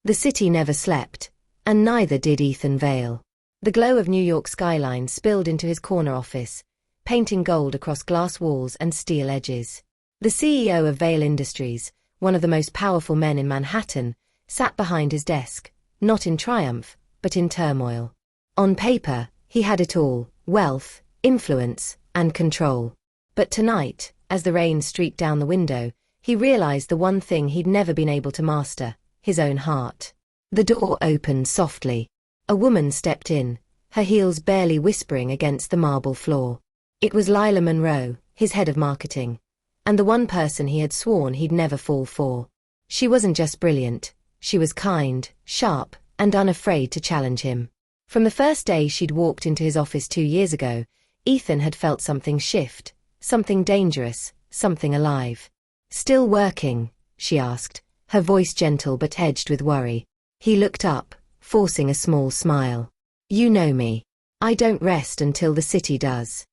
The city never slept, and neither did Ethan Vale. The glow of New York skyline spilled into his corner office, painting gold across glass walls and steel edges. The CEO of Vale Industries, one of the most powerful men in Manhattan, sat behind his desk, not in triumph, but in turmoil. On paper, he had it all: wealth, influence, and control. But tonight, as the rain streaked down the window, he realized the one thing he'd never been able to master: his own heart. The door opened softly. A woman stepped in, her heels barely whispering against the marble floor. It was Lila Monroe, his head of marketing, and the one person he had sworn he'd never fall for. She wasn't just brilliant, she was kind, sharp, and unafraid to challenge him. From the first day she'd walked into his office 2 years ago, Ethan had felt something shift, something dangerous, something alive. "Still working?" she asked, her voice gentle but edged with worry. He looked up, forcing a small smile. "You know me. I don't rest until the city does."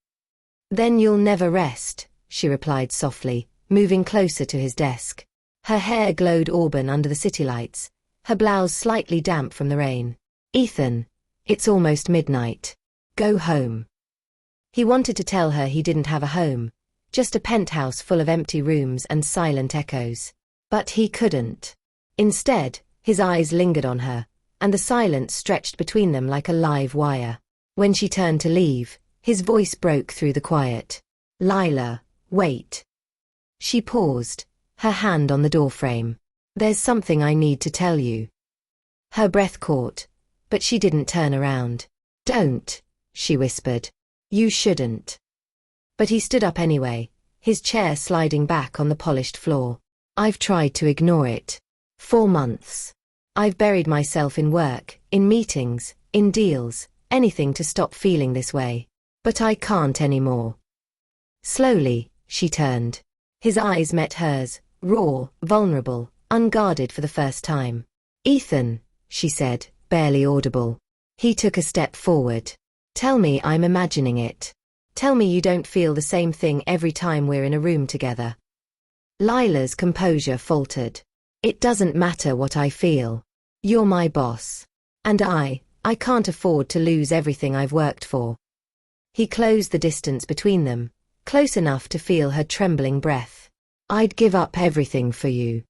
"Then you'll never rest," she replied softly, moving closer to his desk. Her hair glowed auburn under the city lights, her blouse slightly damp from the rain. "Ethan, it's almost midnight. Go home." He wanted to tell her he didn't have a home, just a penthouse full of empty rooms and silent echoes. But he couldn't. Instead, his eyes lingered on her, and the silence stretched between them like a live wire. When she turned to leave, his voice broke through the quiet. "Lila, wait." She paused, her hand on the doorframe. "There's something I need to tell you." Her breath caught, but she didn't turn around. "Don't," she whispered. "You shouldn't." But he stood up anyway, his chair sliding back on the polished floor. "I've tried to ignore it. 4 months. I've buried myself in work, in meetings, in deals, anything to stop feeling this way. But I can't anymore." Slowly, she turned. His eyes met hers, raw, vulnerable, unguarded for the first time. "Ethan," she said, barely audible. He took a step forward. "Tell me I'm imagining it. Tell me you don't feel the same thing every time we're in a room together." Lila's composure faltered. "It doesn't matter what I feel. You're my boss. And I can't afford to lose everything I've worked for." He closed the distance between them, close enough to feel her trembling breath. "I'd give up everything for you."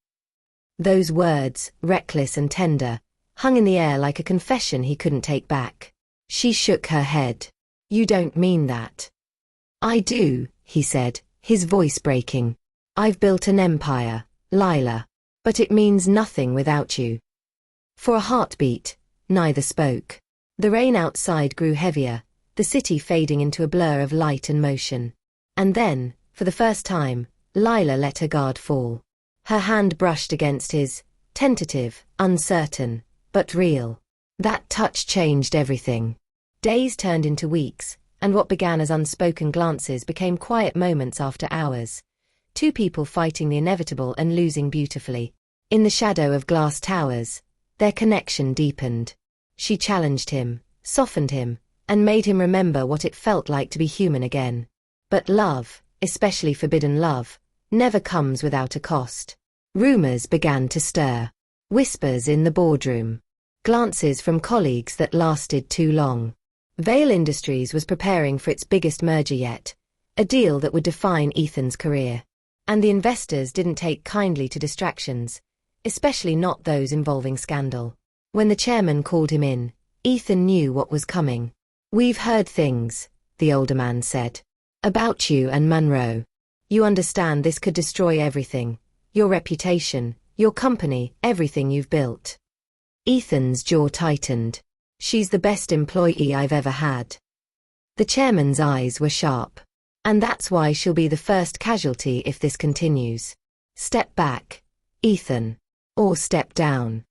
Those words, reckless and tender, hung in the air like a confession he couldn't take back. She shook her head. "You don't mean that." "I do," he said, his voice breaking. "I've built an empire, Lila. But it means nothing without you." For a heartbeat, neither spoke. The rain outside grew heavier, the city fading into a blur of light and motion. And then, for the first time, Lila let her guard fall. Her hand brushed against his, tentative, uncertain, but real. That touch changed everything. Days turned into weeks, and what began as unspoken glances became quiet moments after hours. 2 people fighting the inevitable and losing beautifully. In the shadow of glass towers, their connection deepened. She challenged him, softened him, and made him remember what it felt like to be human again. But love, especially forbidden love, never comes without a cost. Rumors began to stir. Whispers in the boardroom. Glances from colleagues that lasted too long. Vale Industries was preparing for its biggest merger yet, a deal that would define Ethan's career. And the investors didn't take kindly to distractions, especially not those involving scandal. When the chairman called him in, Ethan knew what was coming. "We've heard things," the older man said, "about you and Monroe. You understand this could destroy everything, your reputation, your company, everything you've built." Ethan's jaw tightened. "She's the best employee I've ever had." The chairman's eyes were sharp. "And that's why she'll be the first casualty if this continues. Step back, Ethan. Or step down."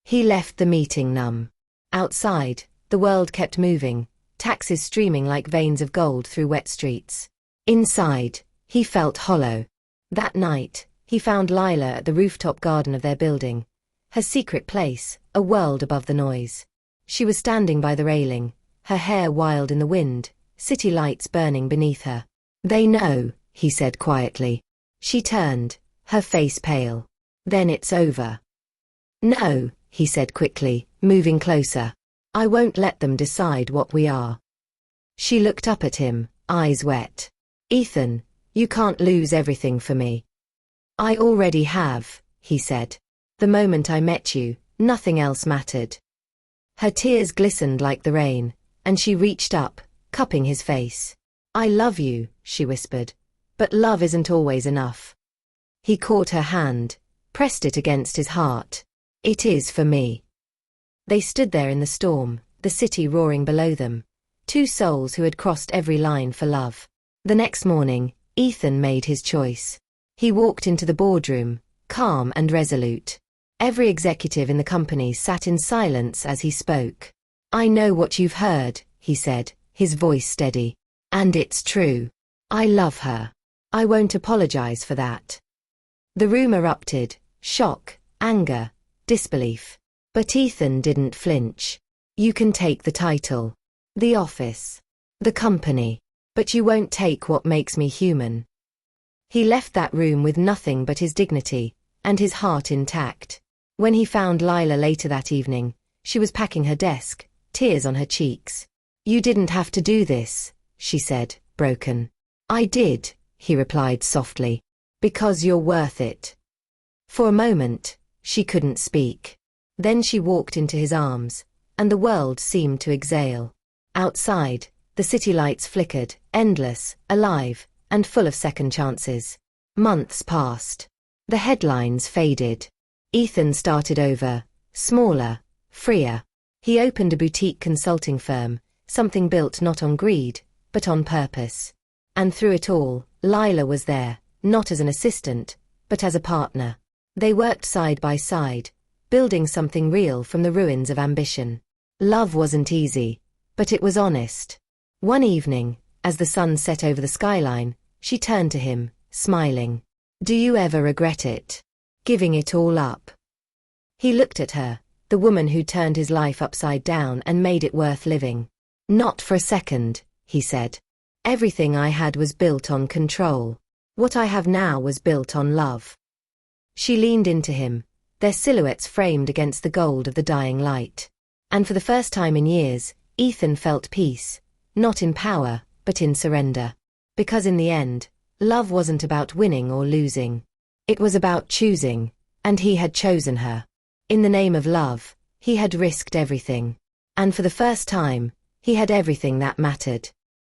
He left the meeting numb. Outside, the world kept moving, taxis streaming like veins of gold through wet streets. Inside, he felt hollow. That night, he found Lila at the rooftop garden of their building, her secret place, a world above the noise. She was standing by the railing, her hair wild in the wind, city lights burning beneath her. "They know," he said quietly. She turned, her face pale. "Then it's over." "No," he said quickly, moving closer. I won't let them decide what we are. She looked up at him, eyes wet. Ethan, you can't lose everything for me. I already have, he said. The moment I met you, nothing else mattered. Her tears glistened like the rain, and she reached up, cupping his face. I love you, she whispered. But love isn't always enough. He caught her hand, pressed it against his heart. It is for me. They stood there in the storm, the city roaring below them. Two souls who had crossed every line for love. The next morning, Ethan made his choice. He walked into the boardroom, calm and resolute. Every executive in the company sat in silence as he spoke. I know what you've heard, he said, his voice steady. And it's true. I love her. I won't apologize for that. The room erupted, shock, anger, disbelief. But Ethan didn't flinch. You can take the title, the office, the company, but you won't take what makes me human. He left that room with nothing but his dignity, and his heart intact. When he found Lila later that evening, she was packing her desk, tears on her cheeks. You didn't have to do this, she said, broken. I did, he replied softly. Because you're worth it. For a moment, she couldn't speak. Then she walked into his arms, and the world seemed to exhale. Outside, the city lights flickered, endless, alive, and full of second chances. Months passed. The headlines faded. Ethan started over, smaller, freer. He opened a boutique consulting firm, something built not on greed, but on purpose. And through it all, Lila was there, not as an assistant, but as a partner. They worked side by side, building something real from the ruins of ambition. Love wasn't easy, but it was honest. One evening, as the sun set over the skyline, she turned to him, smiling. Do you ever regret it? Giving it all up? He looked at her, the woman who turned his life upside down and made it worth living. Not for a second, he said. Everything I had was built on control. What I have now was built on love. She leaned into him, their silhouettes framed against the gold of the dying light. And for the first time in years, Ethan felt peace, not in power, but in surrender. Because in the end, love wasn't about winning or losing. It was about choosing, and he had chosen her. In the name of love, he had risked everything. And for the first time, he had everything that mattered.